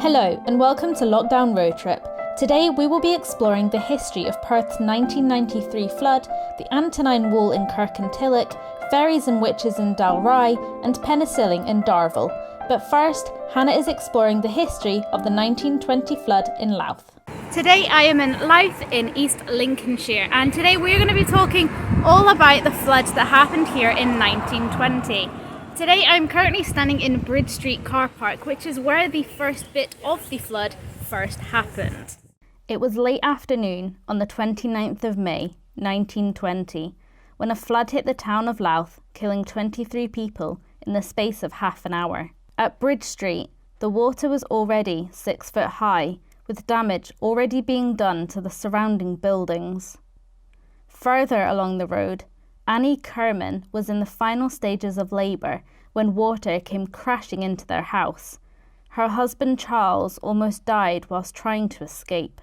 Hello and welcome to Lockdown Road Trip. Today we will be exploring the history of Perth's 1993 flood, the Antonine Wall in Kirkintilloch, Fairies and Witches in Dal Rai and penicillin in Darvel. But first, Hannah is exploring the history of the 1920 flood in Louth. Today I am in Louth in East Lincolnshire, and today we're going to be talking all about the floods that happened here in 1920. Today I'm currently standing in Bridge Street car park, which is where the first bit of the flood first happened. It was late afternoon on the 29th of May 1920 when a flood hit the town of Louth, killing 23 people in the space of half an hour. At Bridge Street, the water was already 6 foot high, with damage already being done to the surrounding buildings. Further along the road, Annie Kerman was in the final stages of labour when water came crashing into their house. Her husband Charles almost died whilst trying to escape.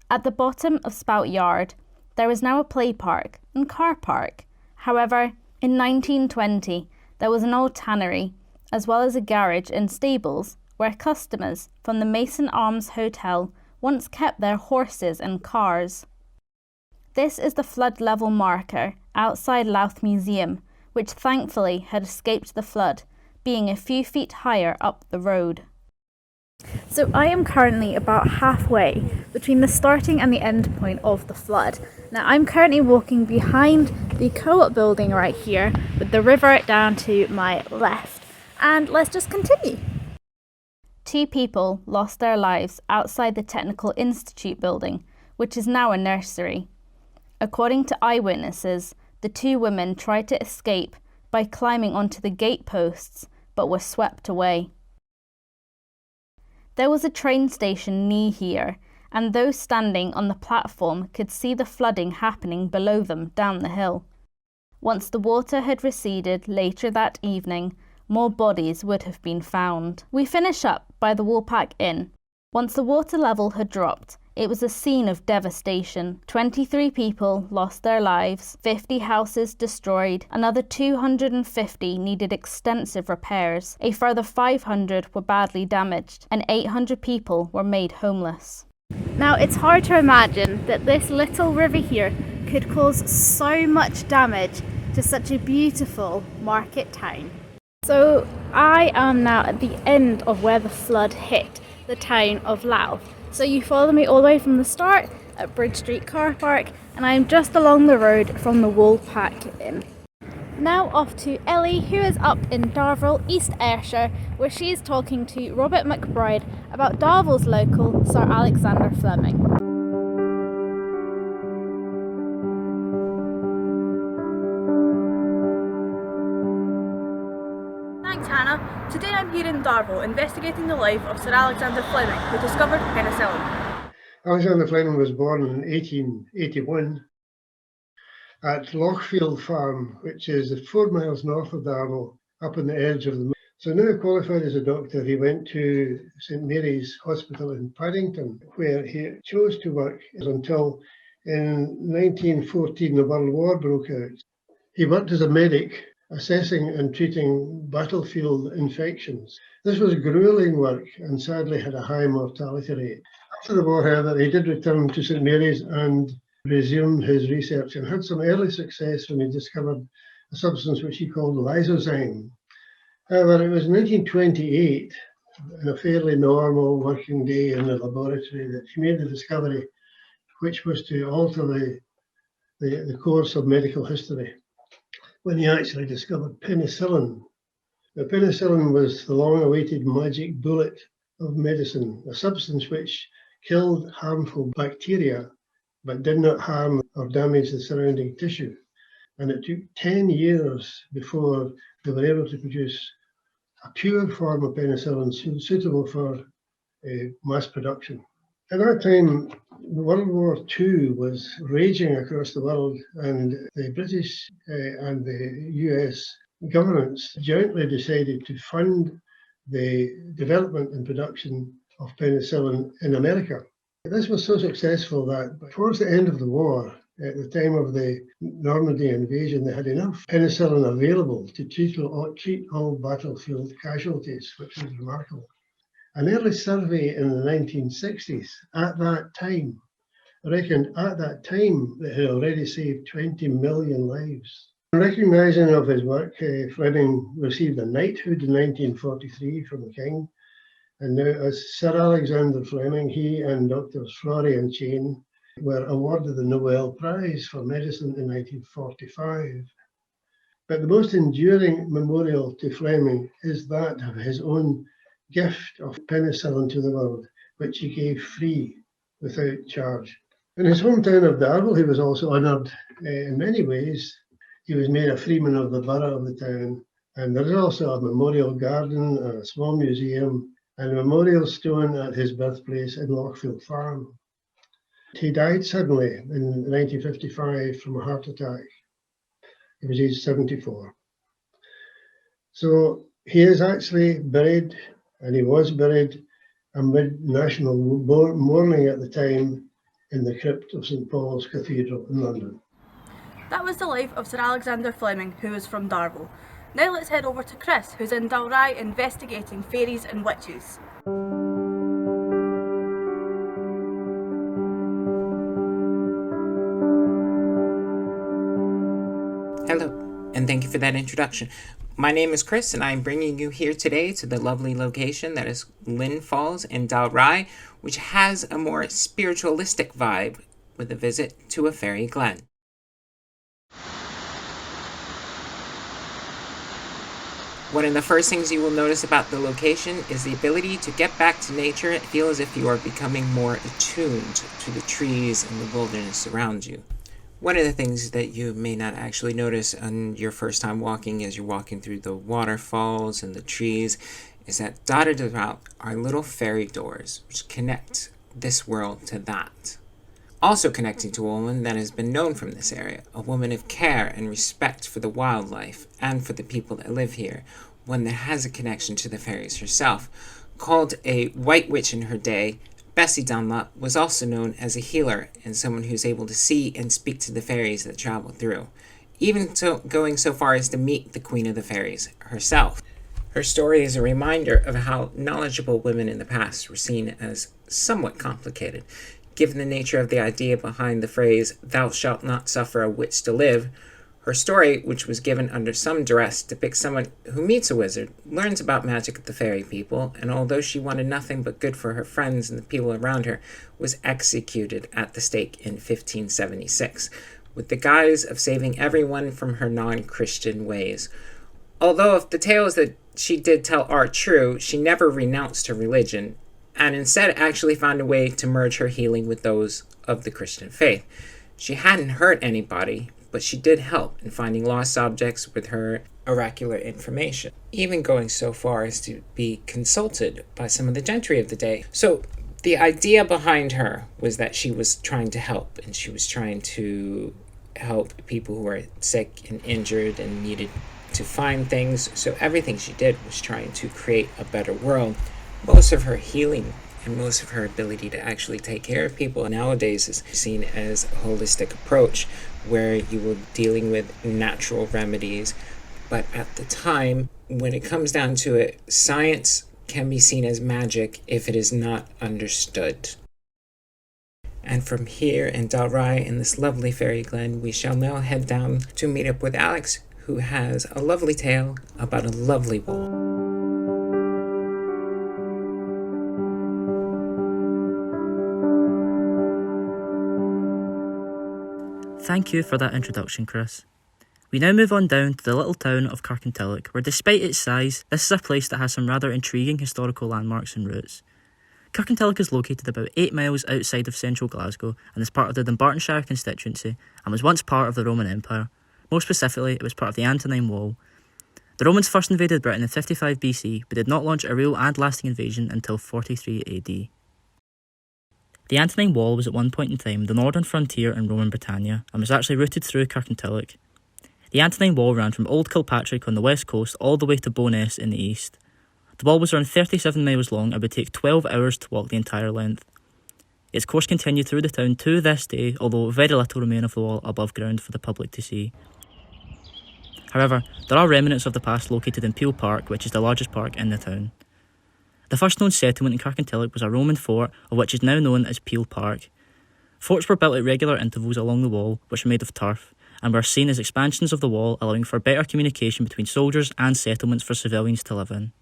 At the bottom of Spout Yard, there was now a play park and car park. However, in 1920, there was an old tannery, as well as a garage and stables, where customers from the Mason Arms Hotel once kept their horses and cars. This is the flood level marker outside Louth Museum, which thankfully had escaped the flood, being a few feet higher up the road. So I am currently about halfway between the starting and the end point of the flood. Now I'm currently walking behind the co-op building right here, with the river down to my left. And let's just continue. 2 people lost their lives outside the Technical Institute building, which is now a nursery. According to eyewitnesses, the 2 women tried to escape by climbing onto the gate posts, but were swept away. There was a train station near here, and those standing on the platform could see the flooding happening below them down the hill. Once the water had receded later that evening, more bodies would have been found. We finish up by the Woolpack Inn. Once the water level had dropped, it was a scene of devastation. 23 people lost their lives, 50 houses destroyed, another 250 needed extensive repairs, a further 500 were badly damaged, and 800 people were made homeless. Now it's hard to imagine that this little river here could cause so much damage to such a beautiful market town. So I am now at the end of where the flood hit the town of Louth. So you follow me all the way from the start at Bridge Street car park, and I'm just along the road from the Woolpack Inn. Now off to Ellie, who is up in Darvel, East Ayrshire, where she is talking to Robert McBride about Darvel's local Sir Alexander Fleming. Thanks, Hannah. Today I'm here in Darvel investigating the life of Sir Alexander Fleming, who discovered penicillin. Alexander Fleming was born in 1881 at Lochfield Farm, which is 4 miles north of Darvel, up on the edge of the... So now qualified as a doctor, he went to St Mary's Hospital in Paddington, where he chose to work until in 1914 the World War broke out. He worked as a medic, assessing and treating battlefield infections. This was grueling work and sadly had a high mortality rate. After the war, however, he did return to St Mary's and resumed his research and had some early success when he discovered a substance which he called lysozyme. However, it was in 1928, in a fairly normal working day in the laboratory, that he made the discovery which was to alter the course of medical history, when he actually discovered penicillin. Now, penicillin was the long-awaited magic bullet of medicine, a substance which killed harmful bacteria but did not harm or damage the surrounding tissue. And it took 10 years before they were able to produce a pure form of penicillin suitable for mass production. At that time, World War II was raging across the world, and the British and the US governments jointly decided to fund the development and production of penicillin in America. This was so successful that towards the end of the war, at the time of the Normandy invasion, they had enough penicillin available to treat all battlefield casualties, which was remarkable. An early survey in the 1960s, at that time, reckoned at that time that had already saved 20 million lives. In recognition of his work, Fleming received a knighthood in 1943 from the King, and now as Sir Alexander Fleming, he and Drs. Florey and Chain were awarded the Nobel Prize for Medicine in 1945. But the most enduring memorial to Fleming is that of his own gift of penicillin to the world, which he gave free, without charge. In his hometown of Darvel, he was also honoured in many ways. He was made a freeman of the borough of the town, and there is also a memorial garden, a small museum, and a memorial stone at his birthplace in Lochfield Farm. He died suddenly in 1955 from a heart attack. He was aged 74. So he is actually buried, and he was buried amid national mourning at the time in the crypt of St Paul's Cathedral in London. That was the life of Sir Alexander Fleming, who was from Darvel. Now let's head over to Chris, who's in Dal Rai investigating fairies and witches. Hello, and thank you for that introduction. My name is Chris, and I'm bringing you here today to the lovely location that is Lynn Falls in Dal Rai, which has a more spiritualistic vibe with a visit to a fairy glen. One of the first things you will notice about the location is the ability to get back to nature and feel as if you are becoming more attuned to the trees and the wilderness around you. One of the things that you may not actually notice on your first time walking as you're walking through the waterfalls and the trees is that dotted about are little fairy doors which connect this world to that. Also connecting to a woman that has been known from this area, a woman of care and respect for the wildlife and for the people that live here, one that has a connection to the fairies herself. Called a white witch in her day, Bessie Dunlop was also known as a healer and someone who's able to see and speak to the fairies that travel through, even going so far as to meet the Queen of the Fairies herself. Her story is a reminder of how knowledgeable women in the past were seen as somewhat complicated. Given the nature of the idea behind the phrase, "Thou shalt not suffer a witch to live," her story, which was given under some duress, depicts someone who meets a wizard, learns about magic of the fairy people, and although she wanted nothing but good for her friends and the people around her, was executed at the stake in 1576, with the guise of saving everyone from her non-Christian ways. Although if the tales that she did tell are true, she never renounced her religion, and instead actually found a way to merge her healing with those of the Christian faith. She hadn't hurt anybody, but she did help in finding lost objects with her oracular information, even going so far as to be consulted by some of the gentry of the day. So the idea behind her was that she was trying to help, and she was trying to help people who were sick and injured and needed to find things. So everything she did was trying to create a better world. Most of her healing and most of her ability to actually take care of people nowadays is seen as a holistic approach where you were dealing with natural remedies. But at the time, when it comes down to it, science can be seen as magic if it is not understood. And from here in Dal Rai, in this lovely fairy glen, we shall now head down to meet up with Alex, who has a lovely tale about a lovely wall. Thank you for that introduction, Chris. We now move on down to the little town of Carcantelic, where despite its size, this is a place that has some rather intriguing historical landmarks and roots. Kirkintilloch is located about 8 miles outside of central Glasgow and is part of the Dunbartonshire constituency and was once part of the Roman Empire. More specifically, it was part of the Antonine Wall. The Romans first invaded Britain in 55 BC, but did not launch a real and lasting invasion until 43 AD. The Antonine Wall was at one point in time the northern frontier in Roman Britannia and was actually routed through Kirkintilloch. The Antonine Wall ran from Old Kilpatrick on the west coast all the way to Bo'ness in the east. The wall was around 37 miles long and would take 12 hours to walk the entire length. Its course continued through the town to this day, although very little remained of the wall above ground for the public to see. However, there are remnants of the past located in Peel Park, which is the largest park in the town. The first known settlement in Carcantelic was a Roman fort, of which is now known as Peel Park. Forts were built at regular intervals along the wall, which were made of turf, and were seen as expansions of the wall, allowing for better communication between soldiers and settlements for civilians to live in.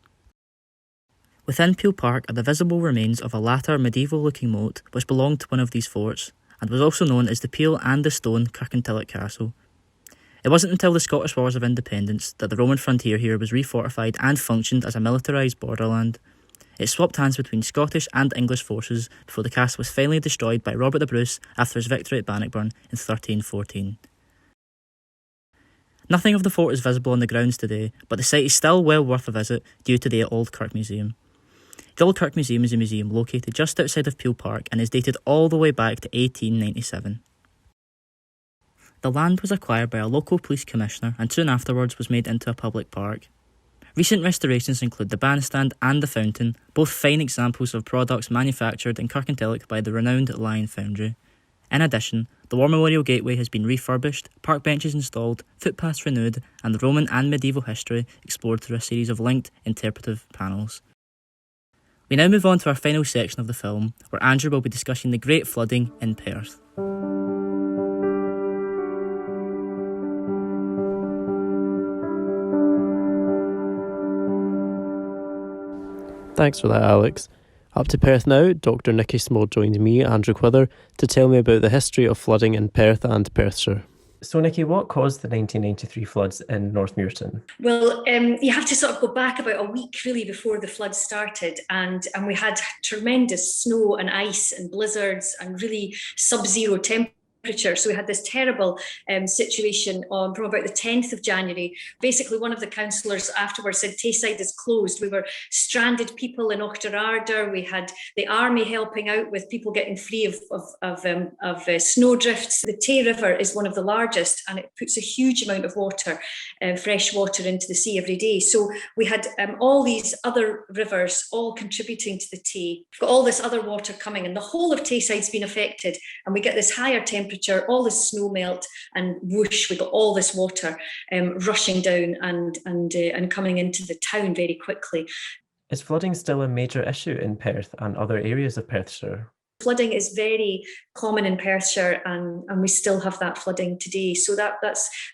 Within Peel Park are the visible remains of a latter medieval-looking moat which belonged to one of these forts, and was also known as the Peel and the Stone Kirkintilloch Castle. It wasn't until the Scottish Wars of Independence that the Roman frontier here was refortified and functioned as a militarised borderland. It swapped hands between Scottish and English forces before the castle was finally destroyed by Robert the Bruce after his victory at Bannockburn in 1314. Nothing of the fort is visible on the grounds today, but the site is still well worth a visit due to the Old Kirk Museum. The Old Kirk Museum is a museum located just outside of Peel Park and is dated all the way back to 1897. The land was acquired by a local police commissioner and soon afterwards was made into a public park. Recent restorations include the bandstand and the fountain, both fine examples of products manufactured in Carcantelic by the renowned Lion Foundry. In addition, the War Memorial Gateway has been refurbished, park benches installed, footpaths renewed, and the Roman and medieval history explored through a series of linked interpretive panels. We now move on to our final section of the film, where Andrew will be discussing the Great Flooding in Perth. Thanks for that, Alex. Up to Perth now, Dr. Nicky Small joined me, Andrew Quither, to tell me about the history of flooding in Perth and Perthshire. So, Nicky, what caused the 1993 floods in North Murton? Well, you have to sort of go back about a week really before the flood started, and we had tremendous snow and ice and blizzards and really sub-zero temperatures. So we had this terrible situation from about the 10th of January. Basically, one of the councillors afterwards said Tayside is closed. We were stranded people in Auchterarder. We had the army helping out with people getting free of snowdrifts. The Tay River is one of the largest, and it puts a huge amount of water, fresh water, into the sea every day. So we had all these other rivers all contributing to the Tay. We've got all this other water coming, and the whole of Tayside's been affected, and we get this higher temperature, all this snow melt, and whoosh, we got all this water rushing down and coming into the town very quickly. Is flooding still a major issue in Perth and other areas of Perthshire? Flooding is very common in Perthshire, and we still have that flooding today. So that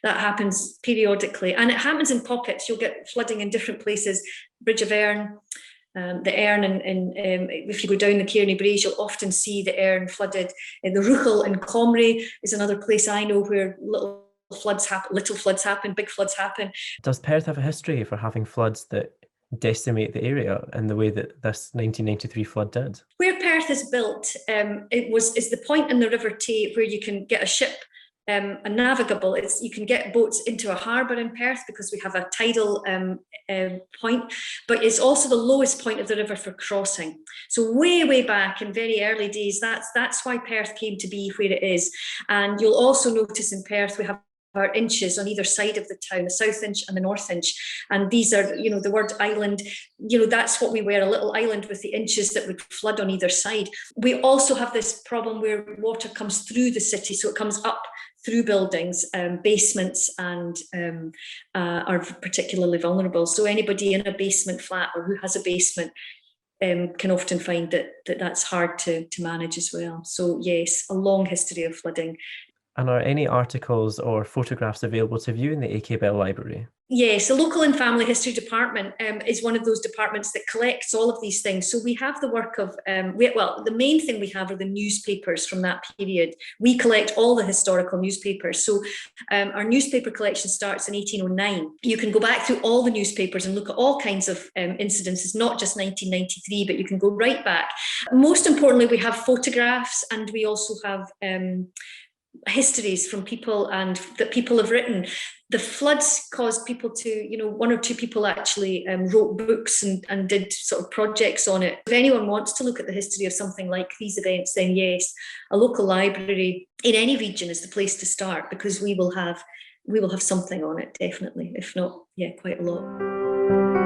happens periodically, and it happens in pockets. You'll get flooding in different places. Bridge of Earn, the Earn, and if you go down the Kearney Braes, you'll often see the Earn flooded. The Ruchel in Comrie is another place I know where little floods happen, big floods happen. Does Perth have a history for having floods that decimate the area in the way that this 1993 flood did? Where Perth is built, is the point in the River Tay where you can get a ship. And navigable, you can get boats into a harbour in Perth because we have a tidal point, but it's also the lowest point of the river for crossing. So way back in very early days, that's why Perth came to be where it is. And you'll also notice in Perth we have our inches on either side of the town, the south inch and the north inch, and these are, the word island, that's what we were, a little island with the inches that would flood on either side. We also have this problem where water comes through the city, so it comes up through buildings, basements, and are particularly vulnerable. So anybody in a basement flat or who has a basement can often find that's hard to manage as well. So yes, a long history of flooding. And are any articles or photographs available to view in the AK Bell Library? Yes, the Local and Family History Department is one of those departments that collects all of these things. So we have the work of, the main thing we have are the newspapers from that period. We collect all the historical newspapers. So our newspaper collection starts in 1809. You can go back through all the newspapers and look at all kinds of incidences, not just 1993, but you can go right back. Most importantly, we have photographs, and we also have histories from people and that people have written. The floods caused people to, one or two people actually wrote books and did sort of projects on it. If anyone wants to look at the history of something like these events, then yes, a local library in any region is the place to start, because we will have something on it, definitely, if not, quite a lot.